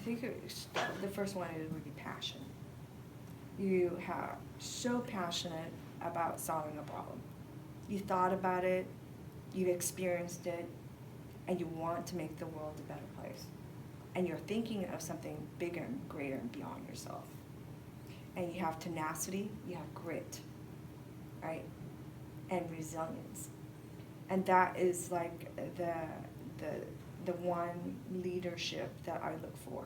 think the first one is really passion. You are so passionate about solving a problem. You thought about it, you experienced it, and you want to make the world a better place. And you're thinking of something bigger and greater and beyond yourself. And you have tenacity, you have grit, right? And resilience. And that is like the one leadership that I look for.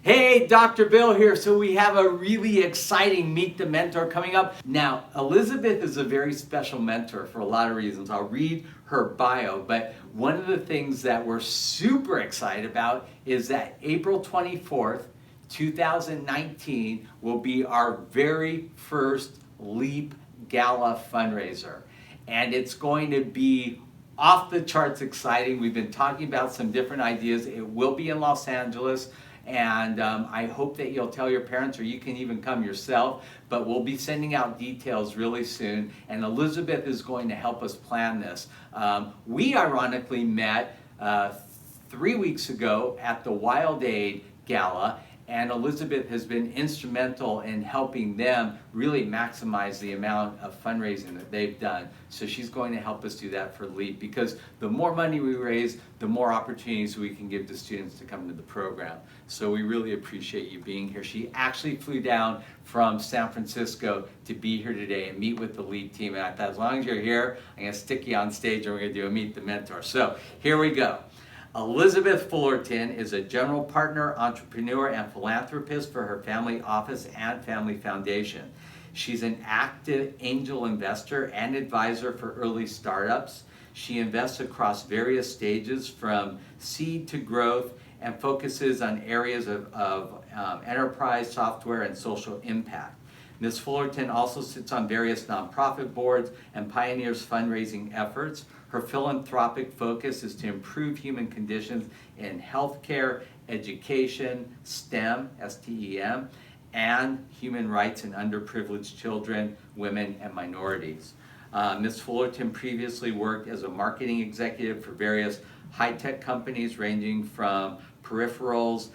Hey, Dr. Bill here. So we have a really exciting Meet the Mentor coming up. Now, Elisabeth is a very special mentor for a lot of reasons. I'll read her bio, but one of the things that we're super excited about is that April 24th, 2019 will be our very first LEAP Gala fundraiser. And it's going to be off the charts exciting. We've been talking about some different ideas. It will be in Los Angeles. And I hope that you'll tell your parents, or you can even come yourself, but we'll be sending out details really soon, and Elisabeth is going to help us plan this. We ironically met 3 weeks ago at the Wild Aid Gala, and Elisabeth has been instrumental in helping them really maximize the amount of fundraising that they've done. So she's going to help us do that for LEAP, because the more money we raise, the more opportunities we can give to students to come to the program. So we really appreciate you being here. She actually flew down from San Francisco to be here today and meet with the LEAP team. And I thought, as long as you're here, I'm going to stick you on stage and we're going to do a Meet the Mentor. So here we go. Elisabeth Fullerton is a general partner, entrepreneur, and philanthropist for her family office and family foundation. She's an active angel investor and advisor for early startups. She invests across various stages from seed to growth and focuses on areas of enterprise, software, and social impact. Ms. Fullerton also sits on various nonprofit boards and pioneers fundraising efforts. Her philanthropic focus is to improve human conditions in healthcare, education, STEM, S-T-E-M, and human rights and underprivileged children, women, and minorities. Ms. Fullerton previously worked as a marketing executive for various high-tech companies ranging from peripherals,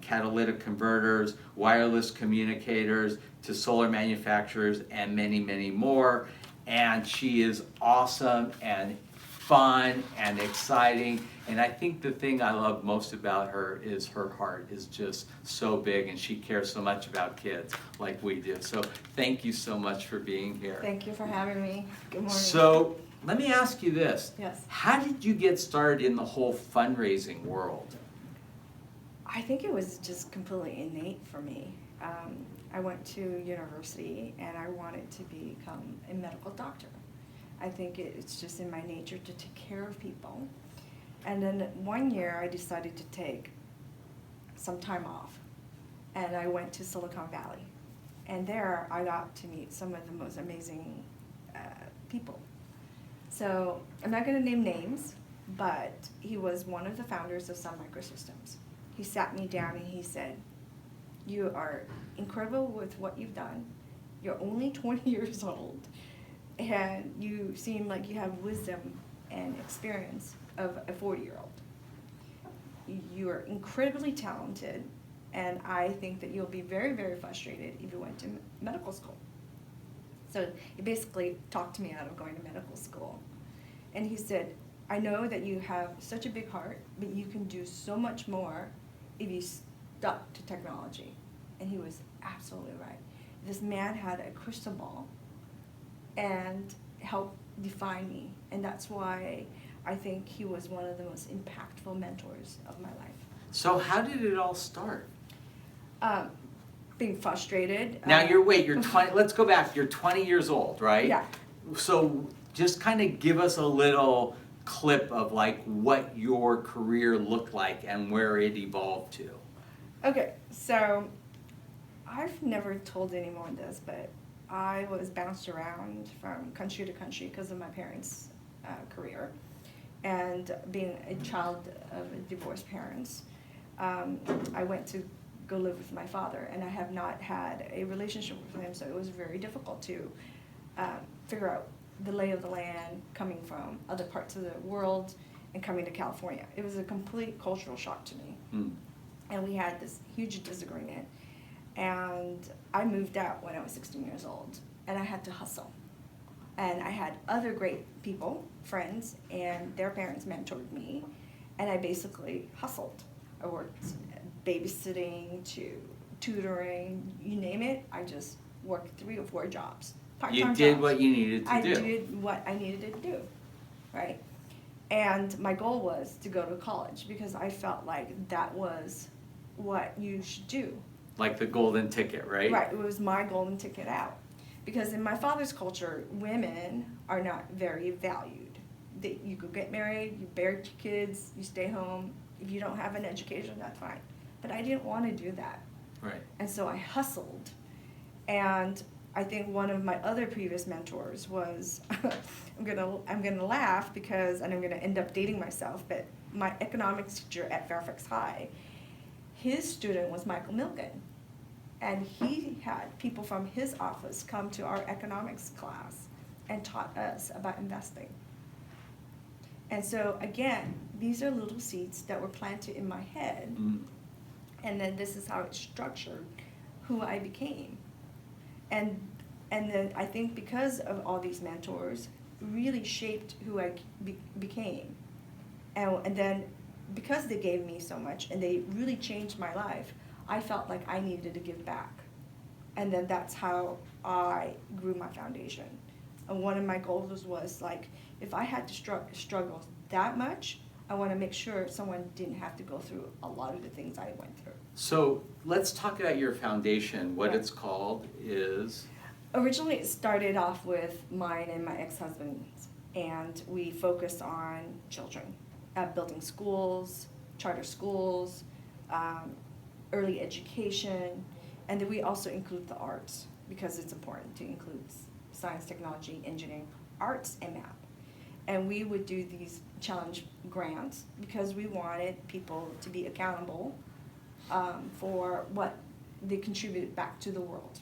catalytic converters, wireless communicators, to solar manufacturers, and many, many more. And she is awesome and fun and exciting. And I think the thing I love most about her is her heart is just so big, and she cares so much about kids like we do. So thank you so much for being here. Thank you for having me. Good morning. So let me ask you this. Yes. How did you get started in the whole fundraising world? I think it was just completely innate for me. I went to university and I wanted to become a medical doctor. I think it's just in my nature to take care of people. And then one year I decided to take some time off, and I went to Silicon Valley. And there I got to meet some of the most amazing people. So I'm not going to name names, but he was one of the founders of Sun Microsystems. He sat me down and he said, "You are incredible with what you've done. You're only 20 years old, and you seem like you have wisdom and experience of a 40-year-old. You are incredibly talented, and I think that you'll be very, very frustrated if you went to medical school." So he basically talked me out of going to medical school. And he said, "I know that you have such a big heart, but you can do so much more if you stuck to technology." And he was absolutely right. This man had a crystal ball and helped define me. And that's why I think he was one of the most impactful mentors of my life. So how did it all start? Being frustrated. Now you're 20, let's go back, you're 20 years old, right? Yeah. So just kind of give us a little clip of like what your career looked like and where it evolved to. Okay, so I've never told anyone this, but I was bounced around from country to country because of my parents' career. And being a child of divorced parents, I went to go live with my father, and I have not had a relationship with him, so it was very difficult to figure out the lay of the land coming from other parts of the world and coming to California. It was a complete cultural shock to me. Mm. And we had this huge disagreement. And I moved out when I was 16 years old, and I had to hustle. And I had other great people, friends, and their parents mentored me, and I basically hustled. I worked babysitting to tutoring, you name it. I just worked 3 or 4 jobs, part-time You did jobs. what you needed to I do. did what I needed to do, right? And my goal was to go to college because I felt like that was what you should do. Like the golden ticket, right? Right, it was my golden ticket out. Because in my father's culture, women are not very valued. You go get married, you bear 2 kids, you stay home. If you don't have an education, that's fine. But I didn't want to do that. Right. And so I hustled. And I think one of my other previous mentors was, I'm gonna laugh because, and I'm gonna end up dating myself, but my economics teacher at Fairfax High, his student was Michael Milken. And he had people from his office come to our economics class and taught us about investing. And so again, these are little seeds that were planted in my head. Mm. And then this is how it structured who I became. And then I think because of all these mentors, really shaped who I became. And then because they gave me so much and they really changed my life, I felt like I needed to give back. And then that's how I grew my foundation. And one of my goals was like, if I had to struggle that much, I want to make sure someone didn't have to go through a lot of the things I went through. So let's talk about your foundation. What Yeah. it's called is? Originally, it started off with mine and my ex-husband's, and we focused on children, building schools, charter schools, early education, and then we also include the arts because it's important to include science, technology, engineering, arts, and math. And we would do these challenge grants because we wanted people to be accountable for what they contributed back to the world,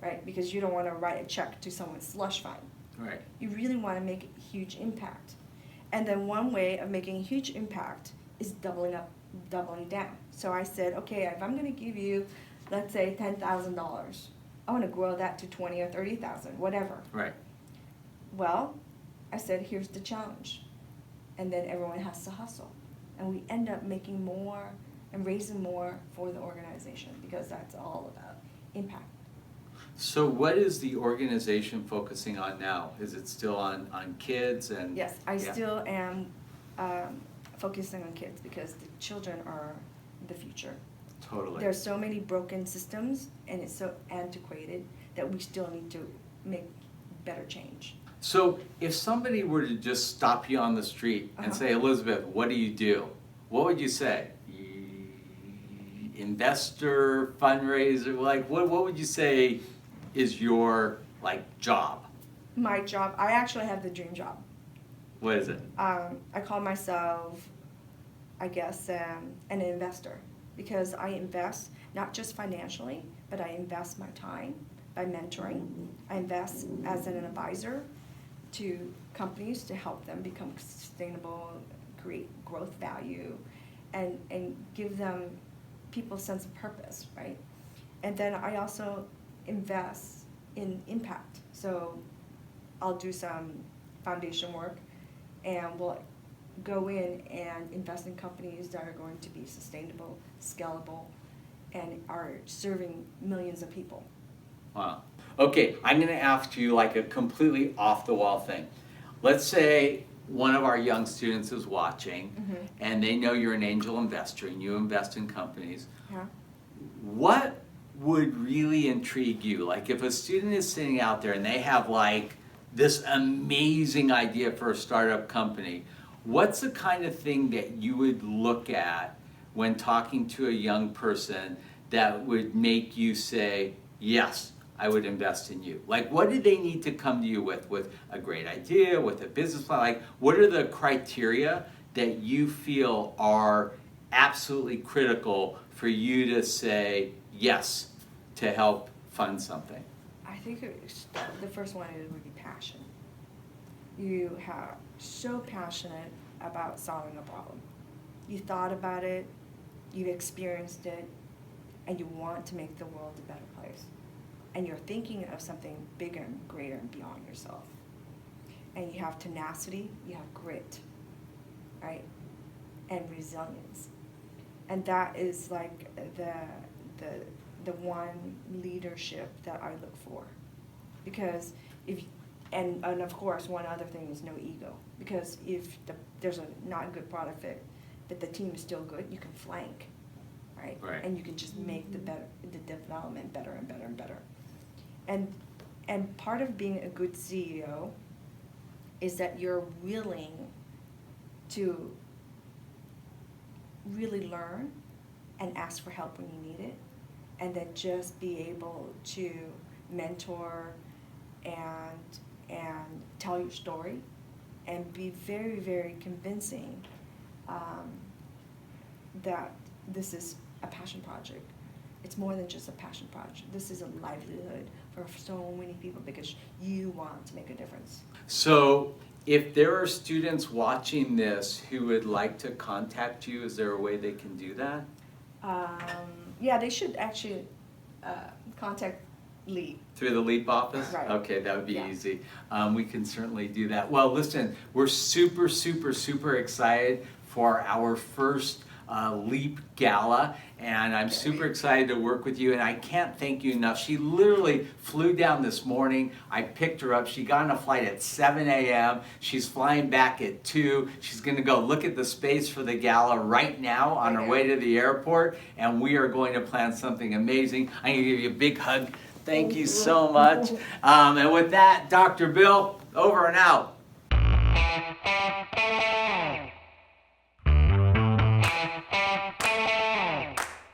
right? Because you don't want to write a check to someone's slush fund. Right. You really want to make a huge impact. And then one way of making a huge impact is doubling down. So I said, okay, if I'm going to give you, let's say $10,000, I want to grow that to 20 or 30,000, whatever. Right. Well, I said, here's the challenge. And then everyone has to hustle. And we end up making more and raising more for the organization because that's all about impact. So what is the organization focusing on now? Is it still on kids and? Yes, I Yeah. still am focusing on kids because the children are the future. Totally. There's so many broken systems and it's so antiquated that we still need to make better change. So if somebody were to just stop you on the street and say, Elisabeth, what do? What would you say? Investor, fundraiser, like what would you say is your job? My job, I actually have the dream job. What is it? I call myself, I guess, an investor because I invest not just financially, but I invest my time by mentoring. I invest as an advisor to companies to help them become sustainable, create growth value, and give them people a sense of purpose, right? And then I also invest in impact. So I'll do some foundation work and we'll go in and invest in companies that are going to be sustainable, scalable, and are serving millions of people. Wow. Okay, I'm going to ask you a completely off-the-wall thing. Let's say one of our young students is watching, and they know you're an angel investor and you invest in companies. Yeah. What would really intrigue you? Like if a student is sitting out there and they have this amazing idea for a startup company, what's the kind of thing that you would look at when talking to a young person that would make you say, yes, I would invest in you? What do they need to come to you with a great idea, with a business plan? What are the criteria that you feel are absolutely critical for you to say yes to help fund something? I think the first one would be passion. You are so passionate about solving a problem. You thought about it, you experienced it, and you want to make the world a better place. And you're thinking of something bigger and greater and beyond yourself. And you have tenacity, you have grit, right? And resilience. And that is like the one leadership that I look for. Because and of course one other thing is no ego. Because if there's a not good product fit, but the team is still good, you can flank, right? And you can just make the development better and better and better. And part of being a good CEO is that you're willing to really learn and ask for help when you need it, and then just be able to mentor and tell your story and be very, very convincing that this is a passion project. It's more than just a passion project. This is a livelihood for so many people because you want to make a difference. So if there are students watching this who would like to contact you, is there a way they can do that? Yeah, they should actually contact LEAP. Through the LEAP office? Right. Okay, that would be Yeah. easy. We can certainly do that. Well, listen, we're super, super, super excited for our first LEAP Gala, and I'm super excited to work with you, and I can't thank you enough. She literally flew down this morning. I picked her up. She got on a flight at 7 a.m. She's flying back at 2. She's going to go look at the space for the gala right now on her way to the airport, and we are going to plan something amazing. I'm going to give you a big hug. Thank you so much. And with that, Dr. Bill, over and out.